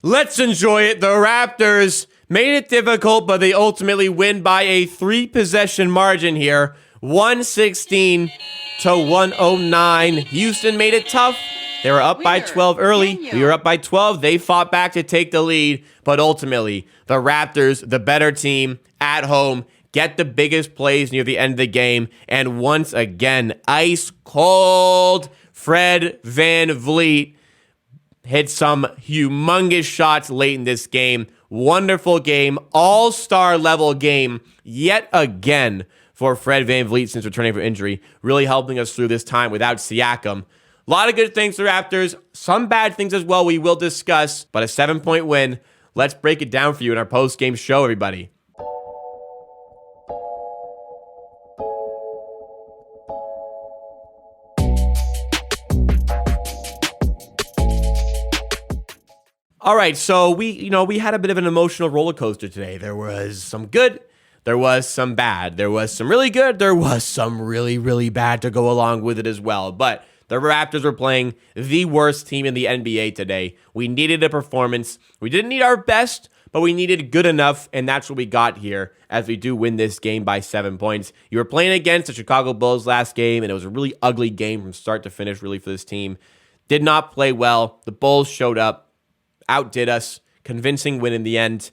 Let's enjoy it. The Raptors made it difficult, but they ultimately win by a 3-possession margin here. 116 to 109. Houston made it tough. They were up by 12 early. We were up by 12. They fought back to take the lead, but ultimately, the Raptors, the better team at home, get the biggest plays near the end of the game. And once again, ice cold Fred Vanvleet hit some humongous shots late in this game. Wonderful game. All-star level game yet again for Fred Vanvleet since returning from injury. Really helping us through this time without Siakam. A lot of good things for the Raptors. Some bad things as well we will discuss. But a 7-point win. Let's break it down for you in our post-game show, everybody. All right, so we had a bit of an emotional roller coaster today. There was some good, there was some bad, there was some really good, there was some really, really bad to go along with it as well. But the Raptors were playing the worst team in the NBA today. We needed a performance. We didn't need our best, but we needed good enough, and that's what we got here as we do win this game by 7 points. You were playing against the Chicago Bulls last game, and it was a really ugly game from start to finish, really, for this team. Did not play well. The Bulls showed up. Outdid us, convincing win in the end.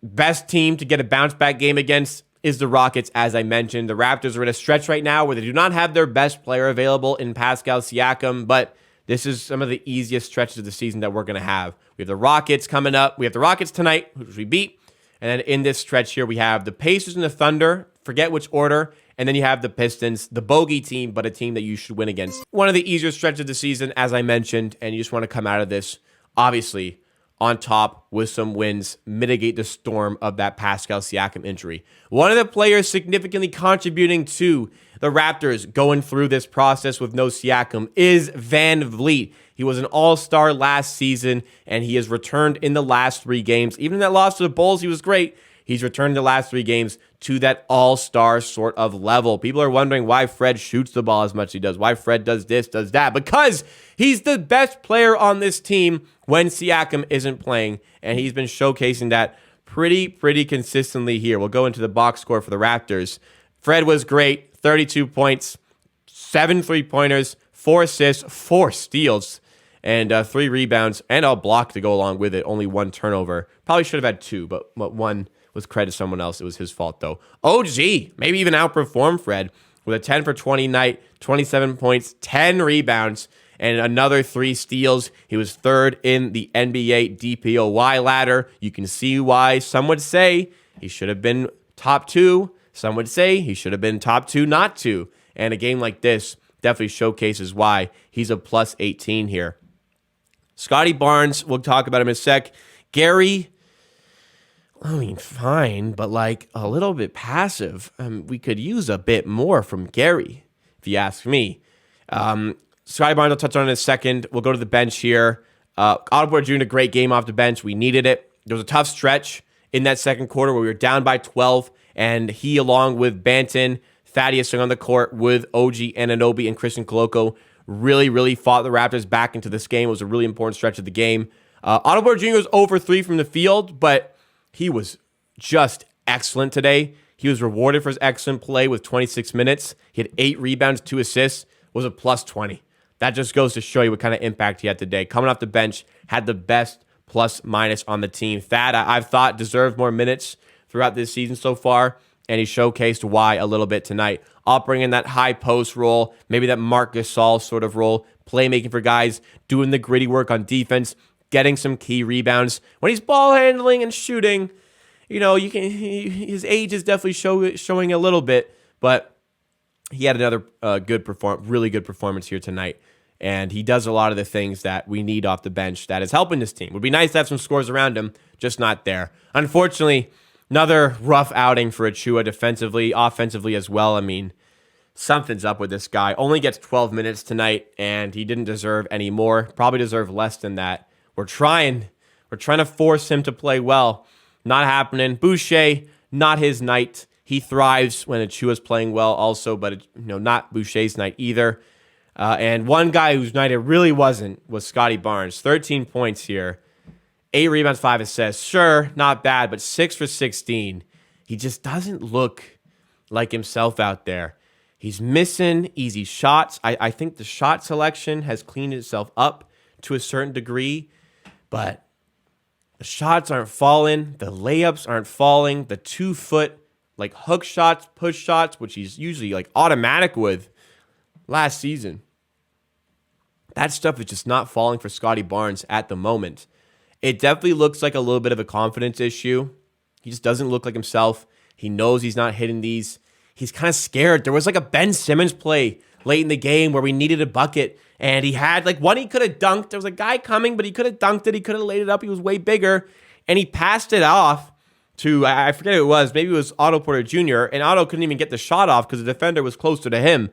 Best team to get a bounce-back game against is the Rockets, as I mentioned. The Raptors are in a stretch right now where they do not have their best player available in Pascal Siakam, but this is some of the easiest stretches of the season that we're going to have. We have the Rockets coming up. We have the Rockets tonight, which we beat. And then in this stretch here, we have the Pacers and the Thunder. Forget which order. And then you have the Pistons, the bogey team, but a team that you should win against. One of the easier stretches of the season, as I mentioned, and you just want to come out of this, obviously, on top with some wins, mitigate the storm of that Pascal Siakam injury. One of the players significantly contributing to the Raptors going through this process with no Siakam is VanVleet. He was an all-star last season, and he has returned in the last 3 games. Even in that loss to the Bulls, he was great. He's returned the last 3 games to that all-star sort of level. People are wondering why Fred shoots the ball as much as he does, why Fred does this, does that. Because he's the best player on this team when Siakam isn't playing, and he's been showcasing that pretty consistently here. We'll go into the box score for the Raptors. Fred was great, 32 points, 7 3-pointers, 4 assists, 4 steals, and 3 rebounds, and a block to go along with it. Only 1 turnover. Probably should have had 2, but 1 was credit to someone else. It was his fault, though. OG, maybe even outperformed Fred with a 10 for 20 night, 27 points, 10 rebounds, and another 3 steals. He was 3rd in the NBA DPOY ladder. You can see why some would say he should have been top 2. Some would say he should have been top 2, not 2. And a game like this definitely showcases why he's a plus 18 here. Scotty Barnes, we'll talk about him in a sec. Gary, I mean, fine, but like a little bit passive. We could use a bit more from Gary, if you ask me. Scotty Barnes, I'll touch on in a second. We'll go to the bench here. Otto Porter Jr., a great game off the bench. We needed it. There was a tough stretch in that second quarter where we were down by 12, and he, along with Banton, Thaddeus on the court with OG Anunoby and Christian Koloko, really fought the Raptors back into this game. It was a really important stretch of the game. Otto Porter Jr. was 0 for 3 from the field, but he was just excellent today. He was rewarded for his excellent play with 26 minutes. He had 8 rebounds, 2 assists, was a plus 20. That just goes to show you what kind of impact he had today. Coming off the bench, had the best plus-minus on the team. Thad, I've thought, deserved more minutes throughout this season so far, and he showcased why a little bit tonight. I'll bring in that high post role, maybe that Marc Gasol sort of role, playmaking for guys, doing the gritty work on defense, getting some key rebounds. When he's ball handling and shooting, you know, his age is definitely showing a little bit, but he had another really good performance here tonight. And he does a lot of the things that we need off the bench that is helping this team. Would be nice to have some scores around him, just not there. Unfortunately, another rough outing for Achua defensively, offensively as well. I mean, something's up with this guy. Only gets 12 minutes tonight, and he didn't deserve any more. Probably deserved less than that. We're trying to force him to play well. Not happening. Boucher, not his night. He thrives when Achua's playing well also, but not Boucher's night either. And one guy whose night it really wasn't was Scotty Barnes. 13 points here, 8 rebounds, 5 assists. Sure, not bad, but 6 for 16. He just doesn't look like himself out there. He's missing easy shots. I think the shot selection has cleaned itself up to a certain degree, but the shots aren't falling. The layups aren't falling. The 2-foot like hook shots, push shots, which he's usually like automatic with last season. That stuff is just not falling for Scotty Barnes at the moment. It definitely looks like a little bit of a confidence issue. He just doesn't look like himself. He knows he's not hitting these. He's kind of scared. There was like a Ben Simmons play late in the game where we needed a bucket, and he had like one he could have dunked. There was a guy coming, but he could have dunked it. He could have laid it up. He was way bigger, and he passed it off to, I forget who it was. Maybe it was Otto Porter Jr., and Otto couldn't even get the shot off because the defender was closer to him.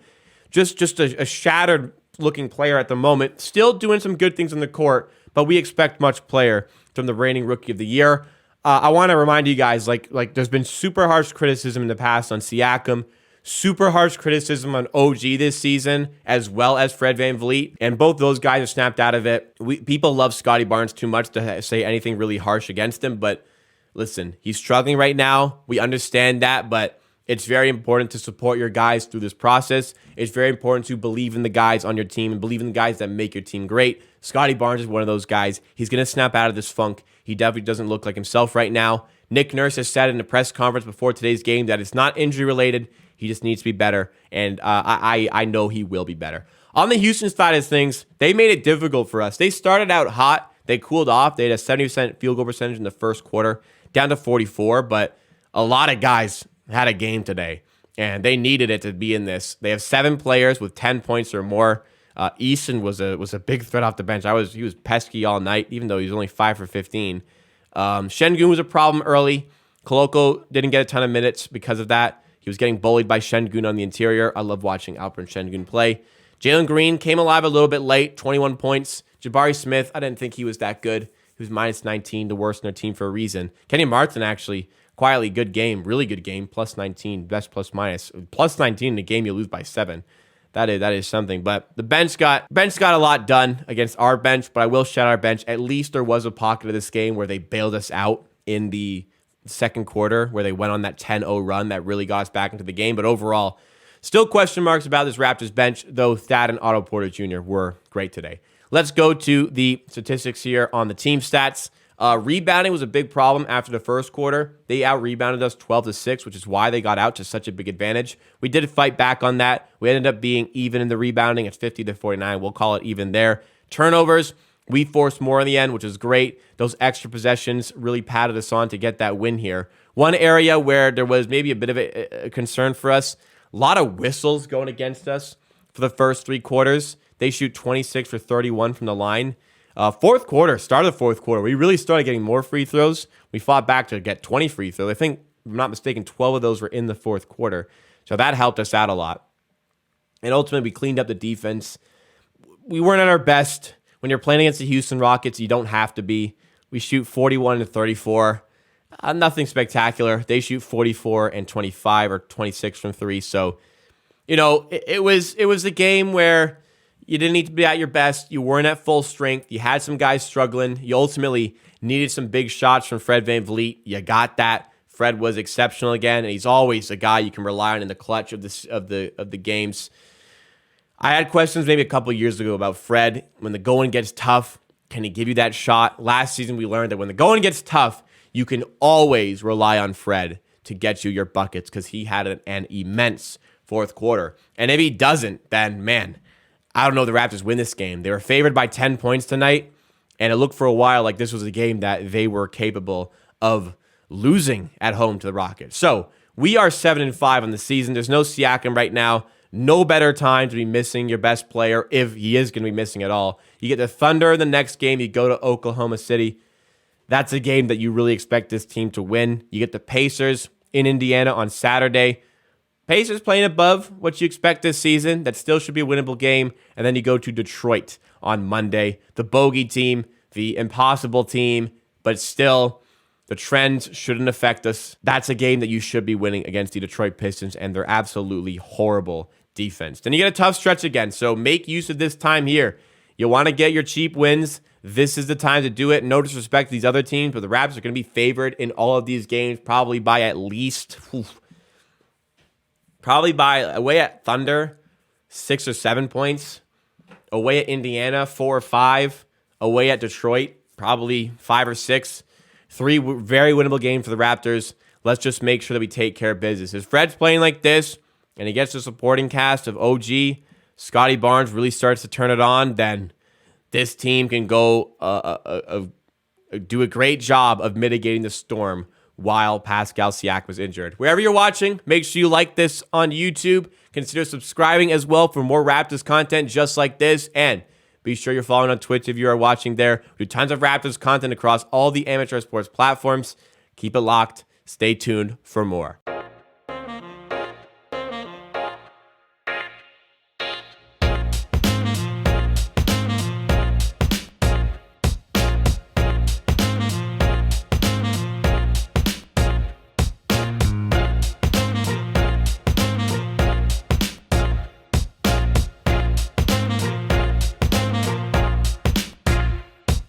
Just a shattered-looking player at the moment. Still doing some good things on the court, but we expect much player from the reigning Rookie of the Year. I want to remind you guys, like there's been super harsh criticism in the past on Siakam, super harsh criticism on OG this season, as well as Fred VanVleet, and both those guys have snapped out of it. People love Scotty Barnes too much to say anything really harsh against him, but listen, he's struggling right now. We understand that, but it's very important to support your guys through this process. It's very important to believe in the guys on your team and believe in the guys that make your team great. Scotty Barnes is one of those guys. He's going to snap out of this funk. He definitely doesn't look like himself right now. Nick Nurse has said in a press conference before today's game that it's not injury related. He just needs to be better, and I know he will be better. On the Houston side of things, they made it difficult for us. They started out hot. They cooled off. They had a 70% field goal percentage in the first quarter, down to 44, but a lot of guys had a game today, and they needed it to be in this. They have 7 players with 10 points or more. Easton was a big threat off the bench. He was pesky all night, even though he was only 5 for 15. Şengün was a problem early. Koloko didn't get a ton of minutes because of that. He was getting bullied by Şengün on the interior. I love watching Alperen Şengün play. Jalen Green came alive a little bit late, 21 points. Jabari Smith, I didn't think he was that good. He was minus 19, the worst in their team for a reason. Kenny Martin, actually, quietly good game, really good game, plus 19, best plus minus. Plus 19 in a game you lose by 7. That is something. But the bench got a lot done against our bench, but I will shout out our bench. At least there was a pocket of this game where they bailed us out in the second quarter, where they went on that 10-0 run that really got us back into the game. But overall, still question marks about this Raptors bench, though Thad and Otto Porter Jr. were great today. Let's go to the statistics here on the team stats. Rebounding was a big problem after the first quarter. They out-rebounded us 12-6, which is why they got out to such a big advantage. We did fight back on that. We ended up being even in the rebounding. It's 50-49. We'll call it even there. Turnovers, we forced more in the end, which is great. Those extra possessions really patted us on to get that win here. One area where there was maybe a bit of a concern for us, a lot of whistles going against us for the first 3 quarters. They shoot 26 for 31 from the line. Fourth quarter, start of the fourth quarter, we really started getting more free throws. We fought back to get 20 free throws. I think, if I'm not mistaken, 12 of those were in the fourth quarter. So that helped us out a lot. And ultimately, we cleaned up the defense. We weren't at our best. When you're playing against the Houston Rockets, you don't have to be. We shoot 41-34. Nothing spectacular. They shoot 44-25 or 26 from 3. So, it was a game where you didn't need to be at your best. You weren't at full strength. You had some guys struggling. You ultimately needed some big shots from Fred VanVleet. You got that. Fred was exceptional again, and he's always a guy you can rely on in the clutch of the games. I had questions maybe a couple years ago about Fred. When the going gets tough, can he give you that shot? Last season, we learned that when the going gets tough, you can always rely on Fred to get you your buckets because he had an immense fourth quarter. And if he doesn't, then, man, I don't know if the Raptors win this game. They were favored by 10 points tonight, and it looked for a while like this was a game that they were capable of losing at home to the Rockets. So we are 7-5 on the season. There's no Siakam right now. No better time to be missing your best player if he is going to be missing at all. You get the Thunder the next game. You go to Oklahoma City. That's a game that you really expect this team to win. You get the Pacers in Indiana on Saturday. Pacers playing above what you expect this season. That still should be a winnable game. And then you go to Detroit on Monday. The bogey team, the impossible team, but still, the trends shouldn't affect us. That's a game that you should be winning against the Detroit Pistons, and they're absolutely horrible defense. Then you get a tough stretch again, so make use of this time here. You want to get your cheap wins. This is the time to do it. No disrespect to these other teams, but the Raptors are going to be favored in all of these games, probably by at least, probably by away at Thunder, 6 or 7 points. Away at Indiana, 4 or 5. Away at Detroit, probably 5 or 6. 3 very winnable games for the Raptors. Let's just make sure that we take care of business. If Fred's playing like this, and he gets the supporting cast of OG, Scotty Barnes really starts to turn it on, then this team can go do a great job of mitigating the storm while Pascal Siakam was injured. Wherever you're watching, make sure you like this on YouTube. Consider subscribing as well for more Raptors content just like this. And be sure you're following on Twitch if you are watching there. We do tons of Raptors content across all the amateur sports platforms. Keep it locked. Stay tuned for more.